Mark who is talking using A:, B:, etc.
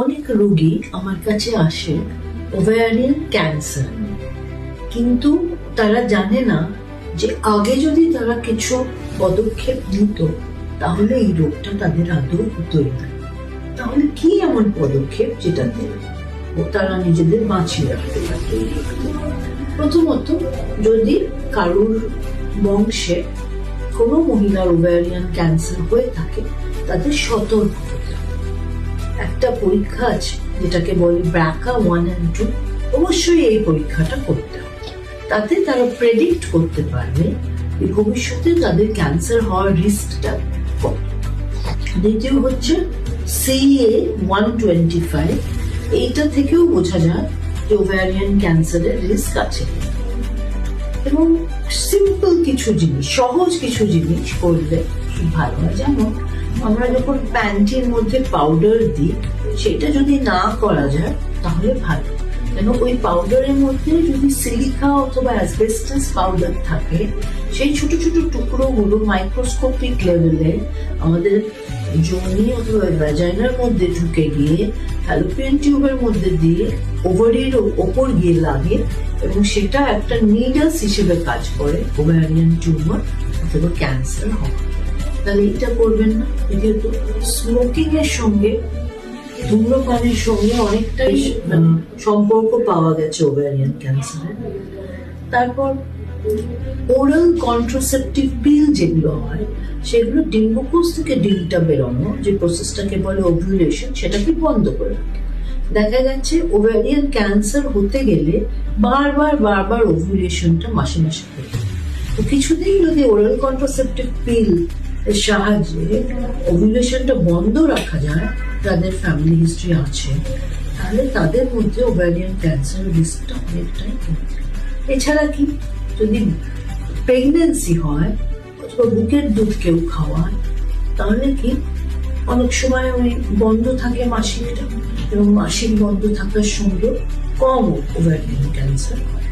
A: অনেক রোগী আমার কাছে আসে ওভারিয়ান ক্যান্সার, কিন্তু তারা জানে না যে আগে যদি তারা কিছু পদক্ষেপ নিত তাহলে এই রোগটা তাদের আদৌ হতোই না। তাহলে কি এমন পদক্ষেপ যেটাতে তারা নিজেদের বাঁচিয়ে রাখতে পারত? প্রথমত, যদি কারুর বংশে কোনো মহিলার ওভারিয়ান ক্যান্সার হয়ে থাকে তাদের সতর্ক হতে হবে। একটা পরীক্ষা আছে যেটাকে বলে BRCA 1 and 2, অবশ্যই এই পরীক্ষাটা করতে হবে। তাতে তারা প্রেডিক্ট করতে পারবে যে ভবিষ্যতে তাদের ক্যান্সার হওয়ার রিস্কটা কত। দ্বিতীয় হচ্ছে CA 125, এইটা থেকেও বোঝা যায় যে ওভারিয়ান ক্যান্সারের রিস্ক আছে। এবং সিম্পল কিছু জিনিস, সহজ কিছু জিনিস করলে খুব ভালো হয়। যেমন আমরা যখন প্যান্টির মধ্যে পাউডার দিই, সেটা যদি না করা যায় তাহলে ভালো। কেন ওই পাউডারের মধ্যে যদি সিলিকা অথবা অ্যাসবেস্টাস পাউডার থাকে, সেই ছোট ছোট টুকরোগুলো মাইক্রোস্কোপিক লেভেলে আমাদের যোনি অথবা ভ্যাজাইনার মধ্যে ঢুকে গিয়ে ফ্যালোপিয়ান টিউবের মধ্যে দিয়ে ওভারির ওপর গিয়ে লাগে এবং সেটা একটা নিডলস হিসেবে কাজ করে ওভারিয়ান টিউমার অথবা ক্যান্সার হয়। তাহলে এটা করবেন না। যেহেতু স্মোকিং এর সঙ্গে, ধূম্রপানের সঙ্গে অনেকটাই সম্পর্ক পাওয়া গেছে ওভারিয়ান ক্যান্সারের। তারপর ওরাল কন্ট্রাসেপটিভ পিল যেগুলো হয়, সেগুলো ডিম্বকোষ থেকে ডিমটা বেরোনো, যে প্রসেসটাকে বলে ওভুলেশন, সেটাকে বন্ধ করে রাখে। দেখা যাচ্ছে ওভারিয়ান ক্যান্সার হতে গেলে বারবার ওভুলেশনটা মাসে মাসে করতে। তো কিছুদিন যদি ওরাল কন্ট্রাসেপটিভ পিল এর সাহায্যে ওভুলেশনটা বন্ধ রাখা যায়, যাদের ফ্যামিলি হিস্ট্রি আছে, তাহলে তাদের মধ্যে ওভারিয়ান ক্যান্সার রিস্কটা অনেকটাই কমে যায়। এছাড়া কি, যদি প্রেগনেন্সি হয় অথবা বুকের দুধ কেউ খাওয়ায়, তাহলে কি অনেক সময় ওই বন্ধ থাকে মাসিকটা, এবং মাসিক বন্ধ থাকার সঙ্গে কম ওভারিয়ান ক্যান্সার হয়।